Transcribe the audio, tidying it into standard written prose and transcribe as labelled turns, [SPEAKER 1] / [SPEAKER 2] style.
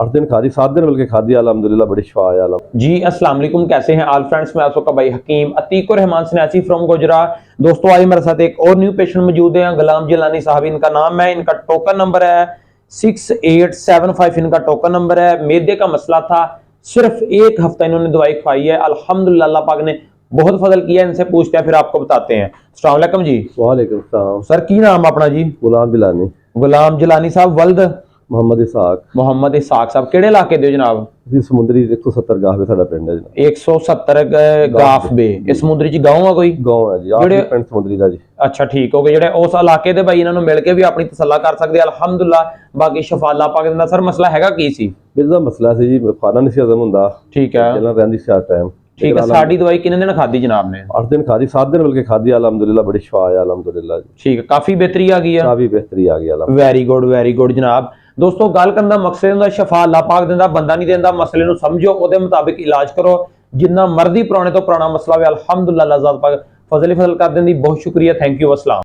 [SPEAKER 1] 8 दिन खादी, 7 दिन बल्कि खादी, अल्हम्दुलिल्लाह बड़ी शिफा है।
[SPEAKER 2] जी अस्सलाम वालेकुम, कैसे हैं ऑल फ्रेंड्स? मैं आपका भाई हकीम अतीक और रहमान सन्यासी फ्रॉम गुजरात। दोस्तों आज मेरे साथ एक और न्यू पेशेंट मौजूद है, गुलाम जिलानी साहब इनका नाम है। इनका टोकन नंबर है 6875, इनका टोकन नंबर है। मैदे का मसला था, सिर्फ 1 हफ्ता इन्होंने दवाई खाई है, अल्हम्दुलिल्लाह अल्लाह पाक ने बहुत फजल किया। इनसे पूछते हैं, फिर आपको बताते हैं। अस्सलाम वालेकुम जी।
[SPEAKER 1] वालेकुम सलाम।
[SPEAKER 2] सर की नाम अपना जी?
[SPEAKER 1] गुलाम जिलानी।
[SPEAKER 2] गुलाम जिलानी साहब, वल्द
[SPEAKER 1] मोहम्मद इसाक।
[SPEAKER 2] मोहम्मद इसाक साहब, केड़े इलाके दे जनाब?
[SPEAKER 1] जी समुद्री 170 गाह पे साडा पिंड है जी।
[SPEAKER 2] 170 गाफ बे। इस समुद्री च गांव है कोई?
[SPEAKER 1] गांव है जी, आखिरी पिंड समुद्री दा जी।
[SPEAKER 2] अच्छा ठीक हो गए। जेडे उस इलाके दे भाई इन्हां नूं मिल के भी अपनी तसल्ला कर सकदे अल्हम्दुलिल्लाह। बाकी शफा अल्लाह पाक दा। सर मसला हैगा की सी?
[SPEAKER 1] बिजदा मसला सी जी, खाना नहीं सी हजम हुंदा।
[SPEAKER 2] ठीक है,
[SPEAKER 1] चलन रहंदी सी हर टाइम।
[SPEAKER 2] ठीक है। साडी दवाई कितने दिन खादी जनाब ने?
[SPEAKER 1] 8 दिन खादी, 7 दिन बल्कि खादी, अल्हम्दुलिल्लाह बड़ी शिफा है अल्हम्दुलिल्लाह जी।
[SPEAKER 2] ठीक है, काफी बेहतरी आ गई है,
[SPEAKER 1] काफी बेहतरी आ गई अल्हम्दुलिल्लाह।
[SPEAKER 2] वेरी गुड जनाब। दोस्तों गल करन दा मकसद हुंदा शफा अल्लाह पाक दिंदा, बंदा नहीं दिंदा। मसले नूं समझो, ओदे मुताबिक इलाज करो। जिन्ना मर्जी पुराने तो पुराना मसला होवे, अल्हम्दुलिल्लाह अल्लाह पाक फजल कर देंदी। बहुत शुक्रिया, थैंक यू, अस्सलाम।